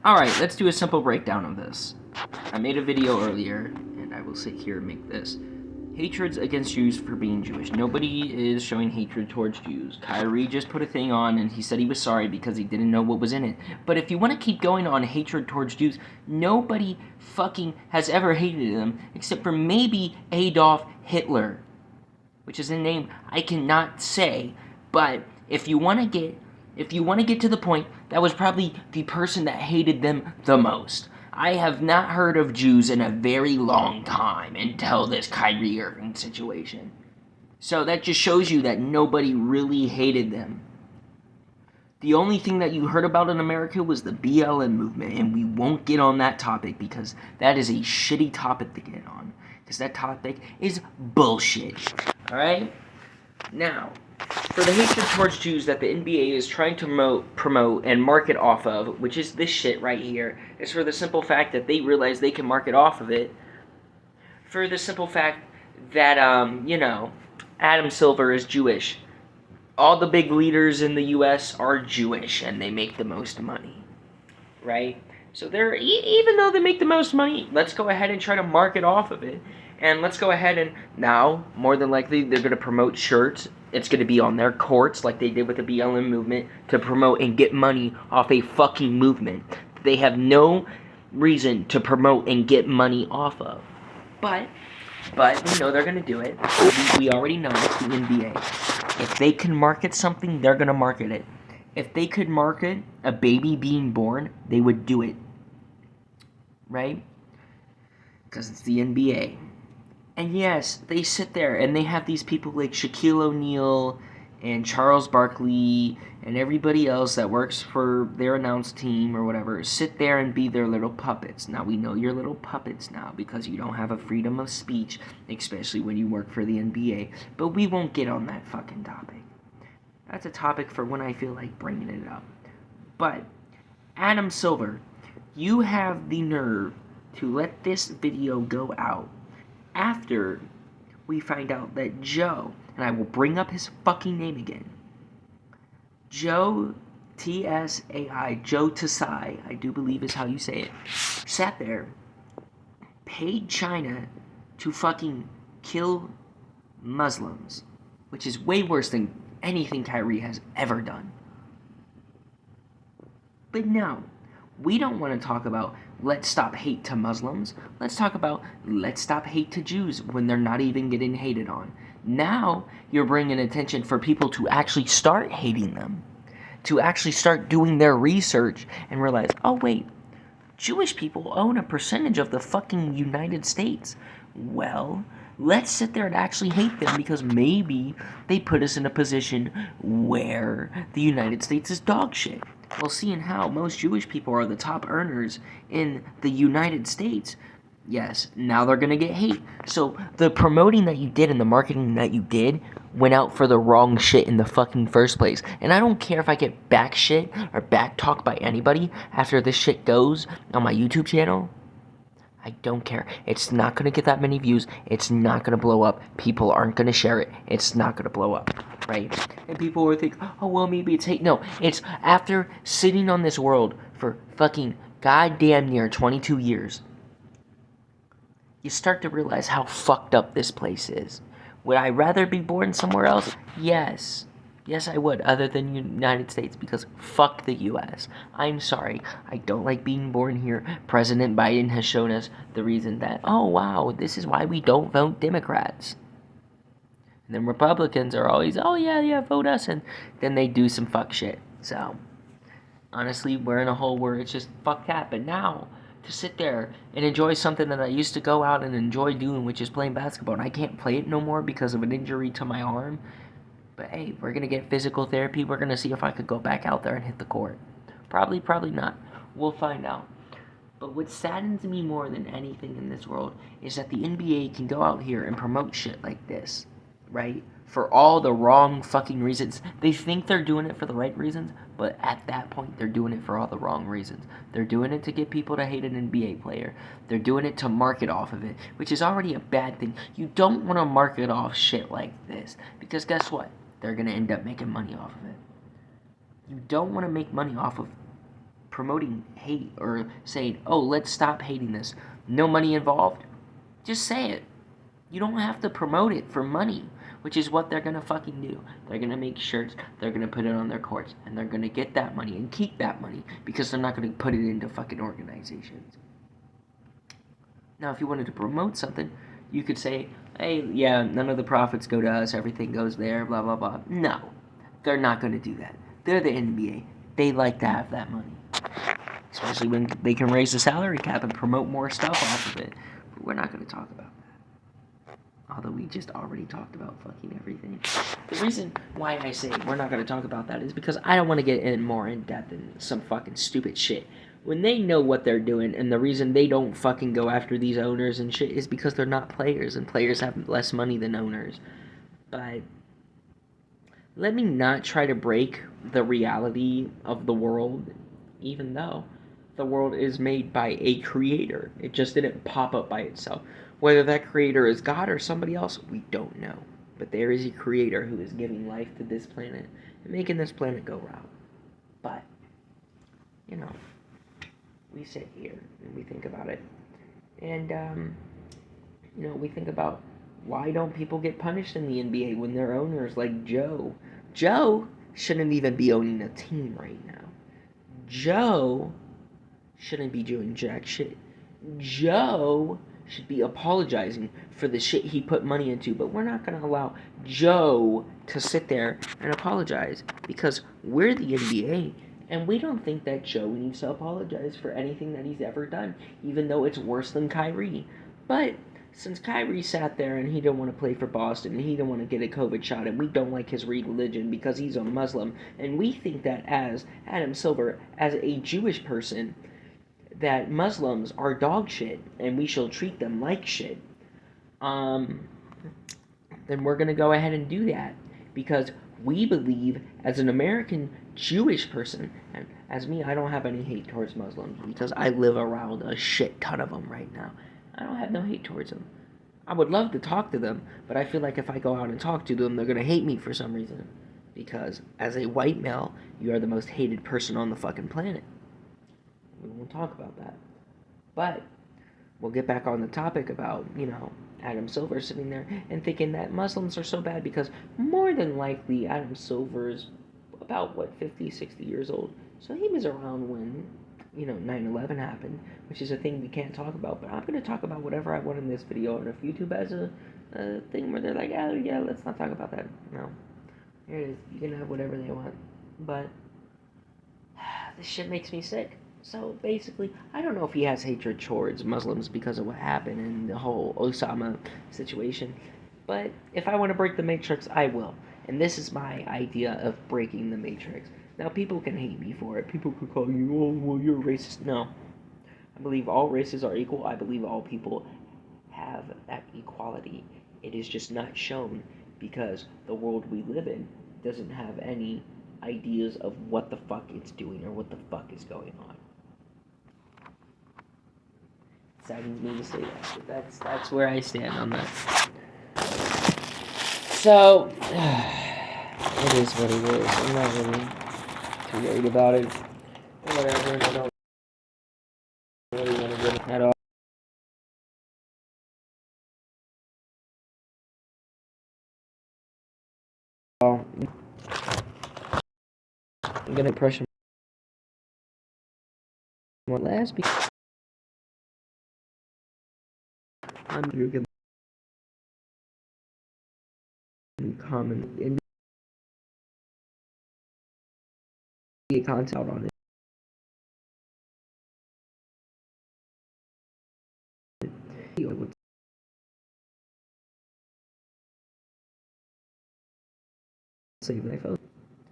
Alright, let's do a simple breakdown of this. I made a video earlier, and I will sit here and make this. Hatreds against Jews for being Jewish. Nobody is showing hatred towards Jews. Kyrie just put a thing on, and he said he was sorry because he didn't know what was in it. But if you want to keep going on hatred towards Jews, nobody fucking has ever hated them, except for maybe Adolf Hitler, which is a name I cannot say. But if you want to get to the point, that was probably the person that hated them the most. I have not heard of Jews in a very long time until this Kyrie Irving situation. So that just shows you that nobody really hated them. The only thing that you heard about in America was the BLM movement, and we won't get on that topic because that is a shitty topic to get on. Because that topic is bullshit. Alright? Now, for the hatred towards Jews that the NBA is trying to promote and market off of, which is this shit right here, is for the simple fact that they realize they can market off of it. For the simple fact that, Adam Silver is Jewish. All the big leaders in the U.S. are Jewish, and they make the most money. Right? So they're, even though they make the most money, let's go ahead and try to market off of it. And let's go ahead and now, more than likely, they're going to promote shirts. It's going to be on their courts like they did with the BLM movement to promote and get money off a fucking movement they have no reason to promote and get money off of. But we know they're going to do it. We already know it's the NBA. If they can market something, they're going to market it. If they could market a baby being born, they would do it. Right? Because it's the NBA. And yes, they sit there and they have these people like Shaquille O'Neal and Charles Barkley and everybody else that works for their announced team or whatever sit there and be their little puppets. Now, we know you're little puppets now because you don't have a freedom of speech, especially when you work for the NBA. But we won't get on that fucking topic. That's a topic for when I feel like bringing it up. But, Adam Silver, you have the nerve to let this video go out after we find out that Joe, and I will bring up his fucking name again, Joe Tsai, Joe Tsai, I do believe is how you say it, sat there, paid China to fucking kill Muslims, which is way worse than anything Kyrie has ever done. But no, we don't want to talk about let's stop hate to Muslims. Let's talk about let's stop hate to Jews when they're not even getting hated on. Now you're bringing attention for people to actually start hating them, to actually start doing their research and realize, oh wait, Jewish people own a percentage of the fucking United States. Well, let's sit there and actually hate them because maybe they put us in a position where the United States is dog shit. Well, seeing how most Jewish people are the top earners in the United States, yes, now they're going to get hate. So the promoting that you did and the marketing that you did went out for the wrong shit in the fucking first place. And I don't care if I get back shit or back talk by anybody after this shit goes on my YouTube channel. I don't care. It's not going to get that many views. It's not going to blow up. People aren't going to share it. It's not going to blow up, right? And people will think, oh, well, maybe it's hate. No, it's after sitting on this world for fucking goddamn near 22 years, you start to realize how fucked up this place is. Would I rather be born somewhere else? Yes. Yes, I would, other than United States, because fuck the U.S. I'm sorry, I don't like being born here. President Biden has shown us the reason that, oh wow, this is why we don't vote Democrats. And then Republicans are always, oh yeah, vote us, and then they do some fuck shit. So, honestly, we're in a hole where it's just fuck that. But now, to sit there and enjoy something that I used to go out and enjoy doing, which is playing basketball, and I can't play it no more because of an injury to my arm. But hey, we're going to get physical therapy. We're going to see if I could go back out there and hit the court. Probably not. We'll find out. But what saddens me more than anything in this world is that the NBA can go out here and promote shit like this, right? For all the wrong fucking reasons. They think they're doing it for the right reasons, but at that point, they're doing it for all the wrong reasons. They're doing it to get people to hate an NBA player. They're doing it to market off of it, which is already a bad thing. You don't want to market off shit like this, because guess what? They're going to end up making money off of it. You don't want to make money off of promoting hate or saying, oh, let's stop hating this. No money involved. Just say it. You don't have to promote it for money, which is what they're going to fucking do. They're going to make shirts, they're going to put it on their courts, and they're going to get that money and keep that money because they're not going to put it into fucking organizations. Now, if you wanted to promote something, you could say, hey, yeah, none of the profits go to us, everything goes there, blah, blah, blah. No, they're not going to do that. They're the NBA. They like to have that money. Especially when they can raise the salary cap and promote more stuff off of it. But we're not going to talk about that. Although we just already talked about fucking everything. The reason why I say we're not going to talk about that is because I don't want to get in more in depth in some fucking stupid shit. When they know what they're doing, and the reason they don't fucking go after these owners and shit is because they're not players, and players have less money than owners. But let me not try to break the reality of the world, even though the world is made by a creator. It just didn't pop up by itself. Whether that creator is God or somebody else, we don't know. But there is a creator who is giving life to this planet and making this planet go round. But, you know, we sit here and we think about it. And, you know, we think about why don't people get punished in the NBA when their owners like Joe? Joe shouldn't even be owning a team right now. Joe shouldn't be doing jack shit. Joe should be apologizing for the shit he put money into, but we're not going to allow Joe to sit there and apologize because we're the NBA and we don't think that Joe needs to apologize for anything that he's ever done, even though it's worse than Kyrie. But since Kyrie sat there and he didn't want to play for Boston and he didn't want to get a COVID shot and we don't like his religion because he's a Muslim, and we think that as Adam Silver, as a Jewish person, that Muslims are dog shit and we shall treat them like shit, then we're going to go ahead and do that because we believe as an American Jewish person, and as me, I don't have any hate towards Muslims because I live around a shit ton of them right now. I don't have no hate towards them. I would love to talk to them, but I feel like if I go out and talk to them, they're going to hate me for some reason. Because as a white male, you are the most hated person on the fucking planet. We won't talk about that. But we'll get back on the topic about, you know, Adam Silver sitting there and thinking that Muslims are so bad because more than likely Adam Silver is about, 50, 60 years old. So he was around when, 9/11 happened, which is a thing we can't talk about. But I'm going to talk about whatever I want in this video. And if YouTube has a thing where they're like, oh, yeah, let's not talk about that. No. Here it is. You can have whatever they want. But this shit makes me sick. So basically, I don't know if he has hatred towards Muslims because of what happened in the whole Osama situation. But if I want to break the Matrix, I will. And this is my idea of breaking the Matrix. Now, people can hate me for it. People could call you, oh, well, you're racist. No. I believe all races are equal. I believe all people have that equality. It is just not shown because the world we live in doesn't have any ideas of what the fuck it's doing or what the fuck is going on. It saddens me to say that, but that's where I stand on that. So, it is what it is. I'm not really too worried about it. Whatever, I don't really want to get it at all. I'm gonna pressure more last because you can comment and get content out on it. Save my phone.